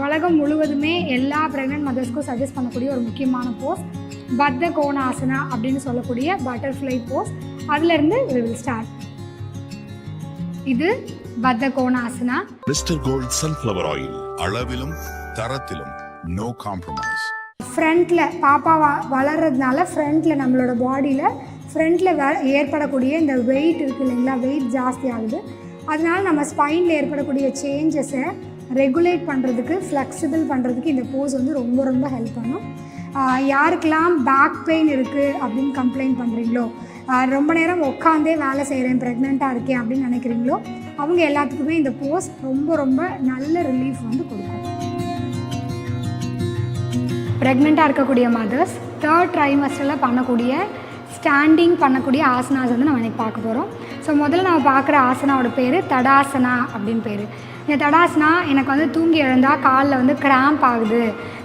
உலகம் முழுவதுமே எல்லா ப்ரெக்னென்ட் மதர்ஸ்க்கும் சஜஸ்ட் பண்ணக்கூடிய ஒரு முக்கியமான போஸ் பத்த கோணாசனா அப்படின்னு சொல்லக்கூடிய பட்டர்ஃப்ளை போஸ். அதுலேருந்து we will start. இது பத்த Konasana. Mister gold sunflower oil, அளவிலும் தரத்திலும் நோ காம்ப்ரமைஸ். ஃப்ரண்ட்டில் பாப்பா வளர்கிறதுனால ஃப்ரண்ட்டில் நம்மளோட பாடியில் ஃப்ரண்ட்டில் ஏற்படக்கூடிய இந்த வெயிட் இருக்குது இல்லைங்களா, வெயிட் ஜாஸ்தி ஆகுது. அதனால் நம்ம ஸ்பைனில் ஏற்படக்கூடிய சேஞ்சஸை ரெகுலேட் பண்ணுறதுக்கு, ஃப்ளெக்சிபிள் பண்ணுறதுக்கு இந்த போஸ் வந்து ரொம்ப ரொம்ப ஹெல்ப் பண்ணும். யாருக்கெல்லாம் பேக் பெயின் இருக்குது அப்படின்னு கம்ப்ளைண்ட் பண்ணுறீங்களோ, ரொம்ப நேரம் உட்காந்தே வேலை செய்கிறேன், ப்ரெக்னெண்ட்டாக இருக்கேன் அப்படின்னு நினைக்கிறீங்களோ, அவங்க எல்லாத்துக்குமே இந்த போஸ் ரொம்ப ரொம்ப நல்ல ரிலீஃப் வந்து கொடுக்கும். ப்ரெக்னெண்ட்டாக இருக்கக்கூடிய மதர்ஸ் 3rd ட்ரைமஸ்டரில் பண்ணக்கூடிய ஸ்டாண்டிங் பண்ணக்கூடிய ஆசனாஸ் வந்து நம்ம இன்றைக்கி பார்க்க போகிறோம். ஸோ முதல்ல நம்ம பார்க்குற ஆசனாவோட பேர் தடாசனா அப்படின்னு பேர். இந்த தடாசனா எனக்கு வந்து தூங்கி எழுந்தால் காலில் வந்து கிராம்ப் ஆகுது,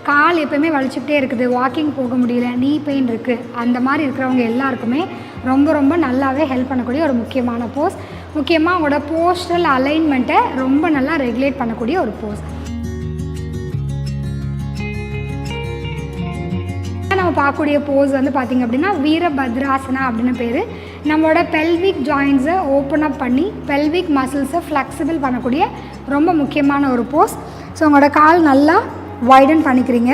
கால் எப்போயுமே வலிச்சுக்கிட்டே இருக்குது, வாக்கிங் போக முடியல, நீ பெயின் இருக்குது, அந்த மாதிரி இருக்கிறவங்க எல்லாருக்குமே ரொம்ப ரொம்ப நல்லாவே ஹெல்ப் பண்ணக்கூடிய ஒரு முக்கியமான போஸ். முக்கியமாக அவங்களோட போஸ்டல் அலைன்மெண்ட்டை ரொம்ப நல்லா ரெகுலேட் பண்ணக்கூடிய ஒரு போஸ். நம்ம பார்க்கக்கூடிய போஸ் வந்து பார்த்திங்க அப்படின்னா வீரபத்ராசனா அப்படின்னு பேர். நம்மளோட பெல்விக் ஜாயின்ஸை ஓப்பன் அப் பண்ணி பெல்விக் மசில்ஸை ஃப்ளெக்சிபிள் பண்ணக்கூடிய ரொம்ப முக்கியமான ஒரு போஸ். ஸோ உங்களோட கால் நல்லா வைடன் பண்ணிக்கிறீங்க,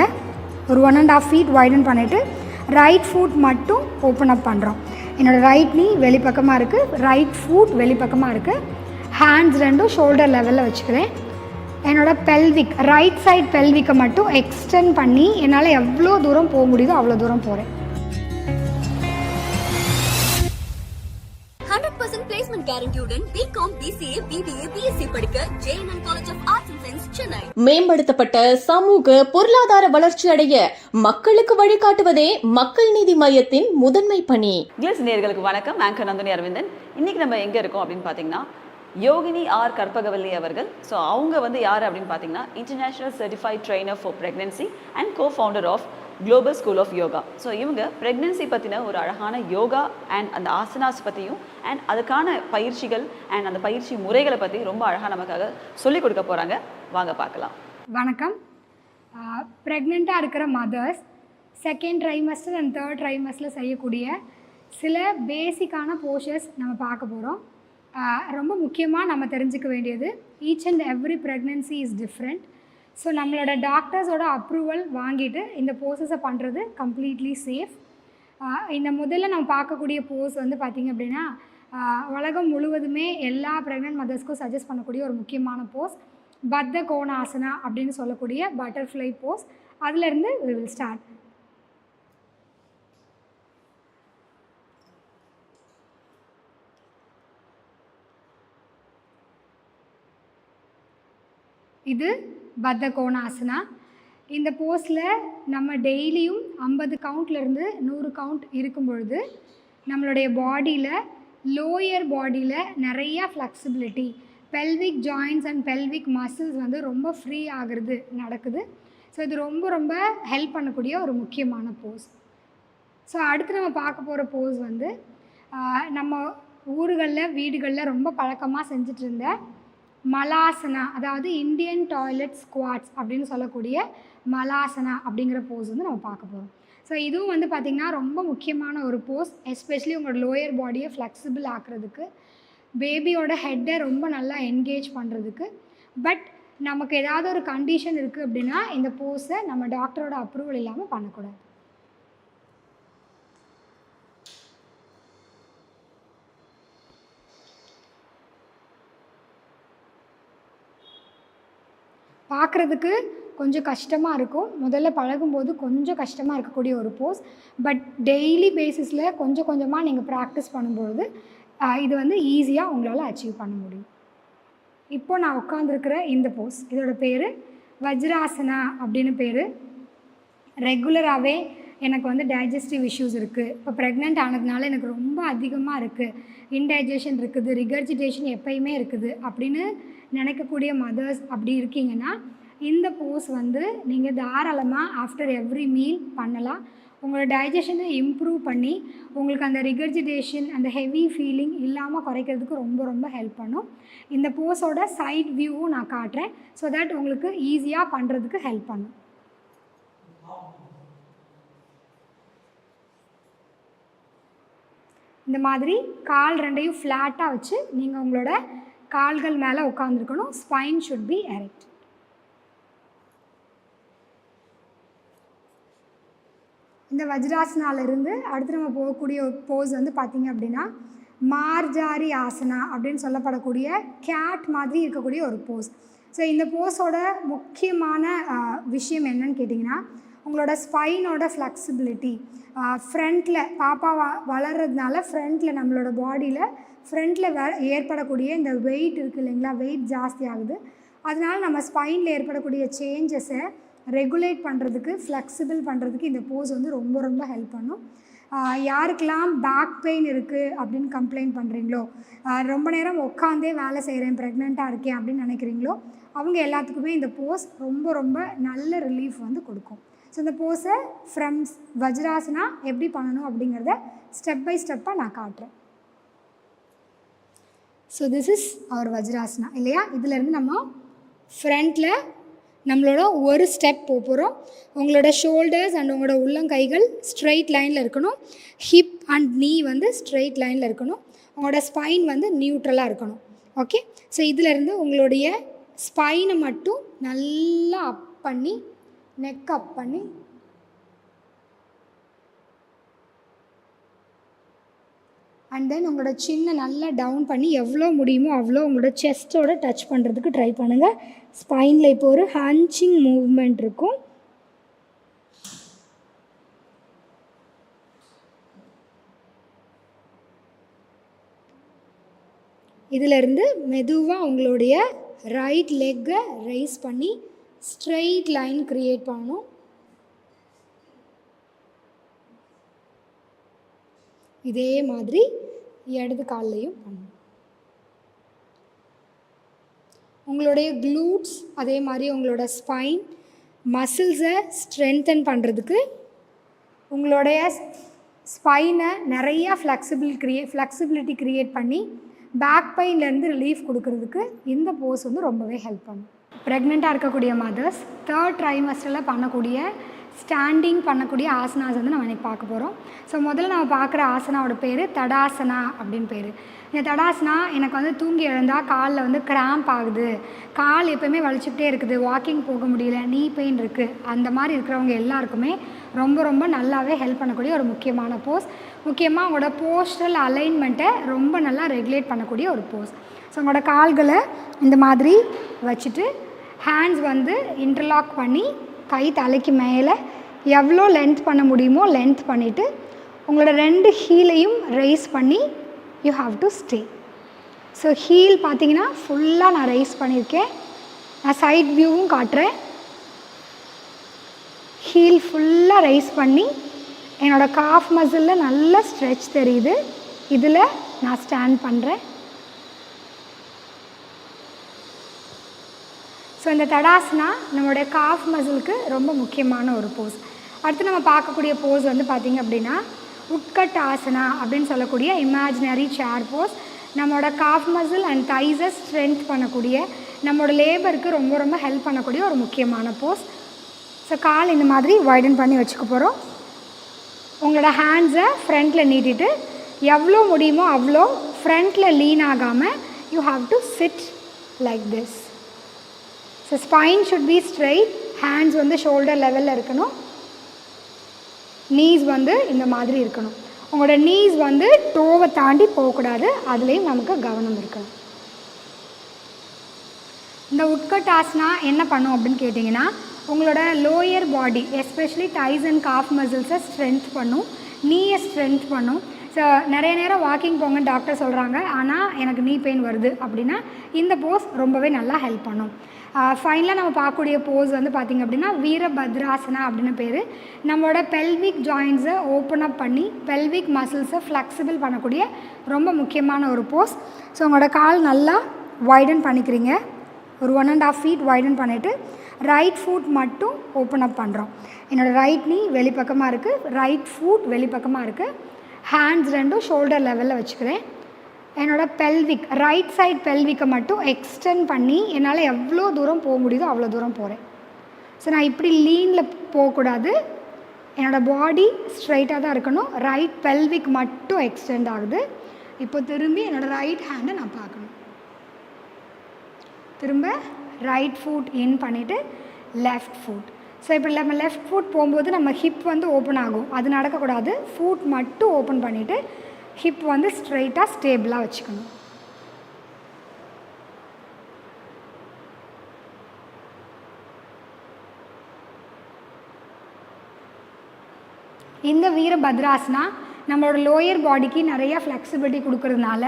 ஒரு 1.5 feet வைடன் பண்ணிவிட்டு ரைட் ஃபுட் மட்டும் ஓப்பன் அப் பண்ணுறோம். என்னோடய ரைட் நீ வெளிப்பக்கமாக இருக்குது, ரைட் ஃபுட் வெளிப்பக்கமாக இருக்குது, ஹேண்ட்ஸ் ரெண்டும் ஷோல்டர் லெவலில் வச்சுக்கிறேன். என்னோடய பெல்விக் ரைட் சைட் பெல்விக்கை மட்டும் எக்ஸ்டெண்ட் பண்ணி என்னால் எவ்வளோ தூரம் போக முடியுதோ அவ்வளோ தூரம் போகிறேன். 100% placement guaranteed BCom, BCA, BBA, BSc படிக்க JNN College of Arts and Science, Chennai. மேம்படுத்தப்பட்ட சமூக பொருளாதார வளர்ச்சி அடைய மக்களுக்கு வழிகாட்டுவதே மக்கள் நீதி மையத்தின் முதன்மை பணி. கிளிஸ் நேயர்களுக்கு வணக்கம். ஆங்கர் நந்தினி அரவிந்தன். இன்னைக்கு நம்ம எங்க இருக்கோம் அப்படின்னு பாத்தீங்கன்னா யோகினி ஆர் கற்பகவல்லி அவர்கள். ஸோ அவங்க வந்து யார் அப்படின்னு பார்த்தீங்கன்னா international certified trainer for pregnancy and cofounder of global school of yoga. So இவங்க ப்ரெக்னென்சி பற்றின ஒரு அழகான யோகா அண்ட் அந்த ஆசனாஸ் பற்றியும் அண்ட் அதுக்கான பயிற்சிகள் அண்ட் அந்த பயிற்சி முறைகளை பற்றி ரொம்ப அழகாக நமக்காக சொல்லிக் கொடுக்க போகிறாங்க. வாங்க பார்க்கலாம். வணக்கம். ப்ரெக்னெண்ட்டாக இருக்கிற mothers 2nd trimester and 3rd ட்ரைமஸ்டரில் செய்யக்கூடிய சில பேசிக்கான போஸ்டர்ஸ் நம்ம பார்க்க போகிறோம். ரொம்ப முக்கியமாக நம்ம தெரிஞ்சுக்க வேண்டியது, each and every pregnancy is different. So நம்மளோட டாக்டர்ஸோட அப்ரூவல் வாங்கிட்டு இந்த போஸஸை பண்ணுறது கம்ப்ளீட்லி சேஃப். இந்த முதல்ல நம்ம பார்க்கக்கூடிய போஸ் வந்து பார்த்திங்க அப்படின்னா உலகம் முழுவதுமே எல்லா ப்ரெக்னென்ட் மதர்ஸ்க்கும் சஜஸ்ட் பண்ணக்கூடிய ஒரு முக்கியமான போஸ் பத்த கோணாசனா அப்படின்னு சொல்லக்கூடிய பட்டர்ஃப்ளை போஸ். அதுலேருந்து we will start. இது பத்த கோணாசனா. இந்த போஸில் நம்ம டெய்லியும் 50 கவுண்ட்லேருந்து 100 கவுண்ட் இருக்கும் பொழுது நம்மளுடைய பாடியில், லோயர் பாடியில் நிறையா flexibility, pelvic joints and pelvic muscles வந்து ரொம்ப ஃப்ரீ ஆகிறது நடக்குது. ஸோ இது ரொம்ப ரொம்ப ஹெல்ப் பண்ணக்கூடிய ஒரு முக்கியமான போஸ். ஸோ அடுத்து நம்ம பார்க்க போகிற போஸ் வந்து நம்ம ஊர்களில் வீடுகளில் ரொம்ப பழக்கமாக செஞ்சுட்டு இருந்த மலாசனா, அதாவது இந்தியன் டாய்லெட் ஸ்குவாட்ஸ் அப்படின்னு சொல்லக்கூடிய மலாசனா அப்படிங்கிற போஸ் வந்து நம்ம பார்க்க போகிறோம். ஸோ இதுவும் வந்து பார்த்திங்கன்னா ரொம்ப முக்கியமான ஒரு போஸ், எஸ்பெஷலி உங்களோட லோயர் பாடியை ஃப்ளெக்சிபிள் ஆக்குறதுக்கு, பேபியோட ஹெட்டை ரொம்ப நல்லா என்கேஜ் பண்ணுறதுக்கு. பட் நமக்கு ஏதாவது ஒரு கண்டிஷன் இருக்குது அப்படின்னா இந்த போஸை நம்ம டாக்டரோட அப்ரூவல் இல்லாமல் பண்ணக்கூடாது. பார்க்குறதுக்கு கொஞ்சம் கஷ்டமாக இருக்கும், முதல்ல பழகும்போது கொஞ்சம் கஷ்டமாக இருக்கக்கூடிய ஒரு போஸ். பட் டெய்லி பேசிஸில் கொஞ்சம் கொஞ்சமாக நீங்கள் ப்ராக்டிஸ் பண்ணும்பொழுது இது வந்து ஈஸியாக உங்களால் அச்சீவ் பண்ண முடியும். இப்போ நான் உட்காந்துருக்கிற இந்த போஸ், இதோட பேர் வஜ்ராசனா அப்படின்னு பேர். ரெகுலராகவே எனக்கு வந்து டைஜஸ்டிவ் இஷ்யூஸ் இருக்குது, இப்போ ப்ரெக்னென்ட் ஆனதுனால எனக்கு ரொம்ப அதிகமாக இருக்குது, இன்டைஜஷன் இருக்குது, ரிகர்ஜிடேஷன் எப்பயுமே இருக்குது அப்படின்னு நினைக்கக்கூடிய மதர்ஸ் அப்படி இருக்கீங்கன்னா இந்த போஸ் வந்து நீங்கள் தாராளமாக ஆஃப்டர் எவ்ரி மீல் பண்ணலாம். உங்களோட டைஜஷனை இம்ப்ரூவ் பண்ணி உங்களுக்கு அந்த ரிகர்ஜிடேஷன் அந்த ஹெவி ஃபீலிங் இல்லாமல் குறைக்கிறதுக்கு ரொம்ப ரொம்ப ஹெல்ப் பண்ணும். இந்த போஸோட சைட் வியூவும் நான் காட்டுறேன், ஸோ தட் உங்களுக்கு ஈஸியாக பண்ணுறதுக்கு ஹெல்ப் பண்ணும். இந்த மாதிரி கால் ரெண்டையும் ஃப்ளாட்டாக வச்சு நீங்கள் உங்களோட கால்கள் மேலே உட்காந்துருக்கணும். Spine should be erect. இந்த வஜ்ராசனாலிருந்து அடுத்து நம்ம போகக்கூடிய ஒரு போஸ் வந்து பார்த்திங்க அப்படின்னா மார்ஜாரி ஆசனா அப்படின்னு சொல்லப்படக்கூடிய கேட் மாதிரி இருக்கக்கூடிய ஒரு போஸ். ஸோ இந்த போஸோட முக்கியமான விஷயம் என்னன்னு கேட்டிங்கன்னா உங்களோட ஸ்பைனோட ஃப்ளெக்சிபிலிட்டி. ஃப்ரண்ட்டில் பாப்பா வளர்கிறதுனால ஃப்ரண்ட்டில் நம்மளோட பாடியில் ஃப்ரண்ட்டில் ஏற்படக்கூடிய இந்த வெயிட் இருக்குது இல்லைங்களா, வெயிட் ஜாஸ்தி ஆகுது. அதனால் நம்ம ஸ்பைனில் ஏற்படக்கூடிய சேஞ்சஸை ரெகுலேட் பண்ணுறதுக்கு ஃப்ளெக்சிபிள் பண்ணுறதுக்கு இந்த போஸ் வந்து ரொம்ப ரொம்ப ஹெல்ப் பண்ணும். யாருக்கெல்லாம் பேக் பெயின் இருக்குது அப்படின்னு கம்ப்ளைண்ட் பண்ணுறீங்களோ, ரொம்ப நேரம் உட்காந்தே வேலை செய்கிறேன், ப்ரெக்னெண்ட்டாக இருக்கேன் அப்படின்னு நினைக்கிறீங்களோ, அவங்க எல்லாத்துக்குமே இந்த போஸ் ரொம்ப ரொம்ப நல்ல ரிலீஃப் வந்து கொடுக்கும். ஸோ இந்த போஸை ஃப்ரம் வஜ்ராசனா எப்படி பண்ணணும் அப்படிங்கிறத ஸ்டெப் பை ஸ்டெப்பாக நான் காட்டுறேன். ஸோ திஸ் இஸ் அவர் வஜ்ராசனா இல்லையா. இதிலேருந்து நம்ம ஃப்ரண்ட்டில் நம்மளோட ஒரு ஸ்டெப் போகிறோம். உங்களோட ஷோல்டர்ஸ் அண்ட் உங்களோட உள்ளங்கைகள் ஸ்ட்ரெயிட் லைனில் இருக்கணும். ஹிப் அண்ட் நீ வந்து ஸ்ட்ரெயிட் லைனில் இருக்கணும். உங்களோட ஸ்பைன் வந்து நியூட்ரலாக இருக்கணும். ஓகே, ஸோ இதிலேருந்து உங்களுடைய ஸ்பைனை மட்டும் நல்லா அப் பண்ணி நெக் அப் பண்ணி அண்ட் தென் உங்களோட சின்ன நல்லா டவுன் பண்ணி எவ்வளோ முடியுமோ அவ்வளோ உங்களோட செஸ்ட்டோட டச் பண்ணுறதுக்கு ட்ரை பண்ணுங்கள். ஸ்பைனில் இப்போ ஒரு ஹன்ச்சிங் மூவ்மெண்ட் இருக்கும். இதிலேருந்து மெதுவாக உங்களுடைய ரைட் லெக்கை ரைஸ் பண்ணி ஸ்ட்ரெயிட் லைன் க்ரியேட் பண்ணணும். இதே மாதிரி இடது கால்லையும் பண்ணணும். உங்களுடைய க்ளூட்ஸ் அதே மாதிரி உங்களோட ஸ்பைன் மசில்ஸை ஸ்ட்ரென்தன் பண்ணுறதுக்கு உங்களுடைய ஸ்பைனை நிறையா ஃப்ளெக்சிபிலிட்டி க்ரியேட் பண்ணி பேக் பெயின்லேருந்து ரிலீஃப் கொடுக்கறதுக்கு இந்த போஸ் வந்து ரொம்பவே ஹெல்ப் பண்ணும். ப்ரெக்னெண்ட்டாக இருக்கக்கூடிய மதர்ஸ் 3rd ட்ரைமஸ்டரில் பண்ணக்கூடிய ஸ்டாண்டிங் பண்ணக்கூடிய ஆசனாஸ் வந்து நம்ம இன்றைக்கி பார்க்க போகிறோம். ஸோ முதல்ல நம்ம பார்க்குற ஆசனாவோட பேர் தடாசனா அப்படின்னு பேர். இந்த தடாசனா எனக்கு வந்து தூங்கி எழுந்தால் காலில் வந்து கிராம்ப் ஆகுது, கால் எப்போயுமே வலிச்சுக்கிட்டே இருக்குது, வாக்கிங் போக முடியல, நீ பெயின் இருக்குது, அந்த மாதிரி இருக்கிறவங்க எல்லாருக்குமே ரொம்ப ரொம்ப நல்லாவே ஹெல்ப் பண்ணக்கூடிய ஒரு முக்கியமான போஸ். முக்கியமாக உங்களோட போஸ்டல் அலைன்மெண்ட்டை ரொம்ப நல்லா ரெகுலேட் பண்ணக்கூடிய ஒரு போஸ். ஸோ உங்களோட கால்களை இந்த மாதிரி வச்சுட்டு ஹேண்ட்ஸ் வந்து இன்டர்லாக் பண்ணி கை தலைக்கு மேலே எவ்வளோ லென்த் பண்ண முடியுமோ லென்த் பண்ணிவிட்டு உங்களோட 2 ஹீலையும் ரைஸ் பண்ணி you have to stay. So heel பார்த்தீங்கன்னா ஃபுல்லாக நான் ரைஸ் பண்ணியிருக்கேன். நான் சைட் வியூவும் காட்டுறேன். ஹீல் ஃபுல்லாக ரைஸ் பண்ணி என்னோடய காஃப் மசிலில் நல்ல ஸ்ட்ரெச் தெரியுது. இதில் நான் ஸ்டாண்ட் பண்ணுறேன். ஸோ இந்த தடாசனா நம்மளுடைய காஃப் மசிலுக்கு ரொம்ப முக்கியமான ஒரு போஸ். அடுத்து நம்ம பார்க்கக்கூடிய போஸ் வந்து பார்த்திங்க அப்படின்னா உட்கட் ஆசனா அப்படின்னு சொல்லக்கூடிய இமேஜினரி சேர் போஸ். நம்மளோட காஃப் மசில் அண்ட் தைஸை ஸ்ட்ரென்த் பண்ணக்கூடிய நம்மளோட லேபருக்கு ரொம்ப ரொம்ப ஹெல்ப் பண்ணக்கூடிய ஒரு முக்கியமான போஸ். ஸோ கால் இந்த மாதிரி வைடன் பண்ணி வச்சுக்க போகிறோம். உங்களோட ஹேண்ட்ஸை ஃப்ரண்ட்டில் நீட்டிட்டு எவ்வளோ முடியுமோ அவ்வளோ ஃப்ரண்ட்டில் லீன் ஆகாமல் you have to sit like this. So spine should B straight, hands வந்து ஷோல்டர் லெவலில் இருக்கணும், நீஸ் வந்து இந்த மாதிரி இருக்கணும். உங்களோட நீஸ் வந்து டோவை தாண்டி போகக்கூடாது, அதுலேயும் நமக்கு கவனம் இருக்கணும். இந்த உட்கட் ஆசனா என்ன பண்ணும் அப்படின்னு கேட்டிங்கன்னா உங்களோட lower body especially thighs and calf மசில்ஸை ஸ்ட்ரென்த் பண்ணும், நீயை ஸ்ட்ரென்த் பண்ணும். ஸோ நிறைய நேரம் வாக்கிங் போங்க டாக்டர் சொல்கிறாங்க, ஆனால் எனக்கு நீ பெயின் வருது அப்படின்னா இந்த போஸ் ரொம்பவே நல்லா ஹெல்ப் பண்ணும். ஃபைனலாக நம்ம பார்க்கக்கூடிய போஸ் வந்து பார்த்திங்க அப்படின்னா வீரபத்ராசனா அப்படின்னு பேர். நம்மளோட பெல்விக் ஜாயின்ஸை ஓப்பன் அப் பண்ணி பெல்விக் மசில்ஸை ஃப்ளெக்சிபிள் பண்ணக்கூடிய ரொம்ப முக்கியமான ஒரு போஸ். ஸோ உங்களோட கால் நல்லா வைடன் பண்ணிக்கிறீங்க, ஒரு 1.5 feet வைடன் பண்ணிவிட்டு ரைட் ஃபுட் மட்டும் ஓப்பன் அப் பண்ணுறோம். என்னோடய ரைட் நீ வெளிப்பக்கமாக இருக்குது, ரைட் ஃபுட் வெளிப்பக்கமாக இருக்குது. ஹேண்ட்ஸ் ரெண்டும் ஷோல்டர் லெவலில் வச்சுக்கிறேன். என்னோடய பெல்விக் ரைட் சைட் பெல்விக்கை மட்டும் எக்ஸ்டெண்ட் பண்ணி என்னால் எவ்வளோ தூரம் போக முடியுதோ அவ்வளோ தூரம் போகிறேன். ஸோ நான் இப்படி லீனில் போகக்கூடாது, என்னோடய பாடி ஸ்ட்ரைட்டாக தான் இருக்கணும். ரைட் பெல்விக் மட்டும் எக்ஸ்டெண்ட் ஆகுது. இப்போ திரும்பி என்னோடய ரைட் ஹேண்டை நான் பார்க்கணும். திரும்ப ரைட் ஃபுட் இன் பண்ணிவிட்டு லெஃப்ட் ஃபுட். ஸோ இப்போ நம்ம லெஃப்ட் ஃபுட் போகும்போது நம்ம ஹிப் வந்து ஓப்பன் ஆகும், அது நடக்கக்கூடாது. ஃபுட் மட்டும் ஓப்பன் பண்ணிவிட்டு ஹிப் வந்து ஸ்ட்ரைட்டாக ஸ்டேபிளாக வச்சுக்கணும். இந்த வீரபத்ராசனா நம்மளோட லோயர் பாடிக்கு நிறையா ஃப்ளெக்சிபிலிட்டி கொடுக்கறதுனால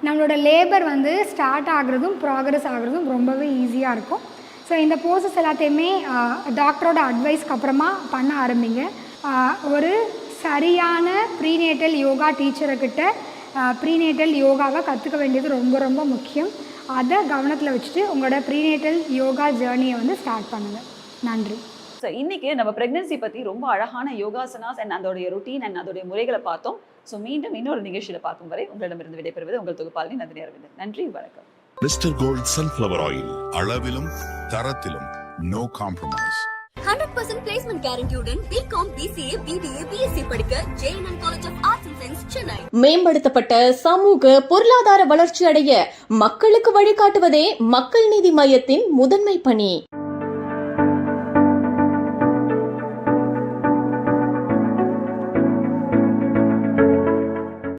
நம்மளோட லேபர் வந்து ஸ்டார்ட் ஆகுறதும் ப்ராக்ரஸ் ஆகுறதும் ரொம்பவே ஈஸியாக இருக்கும். ஸோ இந்த போசஸ் எல்லாத்தையுமே டாக்டரோட அட்வைஸ்க்கு அப்புறமா பண்ண ஆரம்பிங்க. ஒரு சரியான ப்ரீநேட்டல் யோகா டீச்சர்கிட்ட ப்ரீநேட்டல் யோகாவை கற்றுக்க வேண்டியது ரொம்ப ரொம்ப முக்கியம். அதை கவனத்தில் வச்சுட்டு உங்களோட ப்ரீநேட்டல் யோகா ஜேர்னியை வந்து ஸ்டார்ட் பண்ணுங்கள். நன்றி. ஸோ இன்னைக்கு நம்ம பிரெக்னன்சி பற்றி ரொம்ப அழகான யோகாசனாஸ் அண்ட் அதோடைய ரொட்டீன் அண்ட் அதோடைய முறைகளை பார்த்தோம். ஸோ மீண்டும் இன்னொரு நிகழ்ச்சியில் பார்க்கும் வரை உங்களிடமிருந்து விடைபெறுவது உங்கள் தொகுப்பாளினி நந்தினி அரவிந்தன். நன்றி, வணக்கம். மிஸ்டர் கோல்ட் சன்ஃப்ளவர் ஆயில், அளவிலும் தரத்திலும் நோ காம்ப்ரமைஸ். 100% placement guarantee-உடன் BCom, BCA, BBA, BSc படிக்க JNN College of Arts and Science, Chennai. மேம்படுத்தப்பட்ட சமூக பொருளாதார வளர்ச்சி அடைய மக்களுக்கு வழிகாட்டுவதே மக்கள் நீதி மையத்தின் முதன்மை பணி.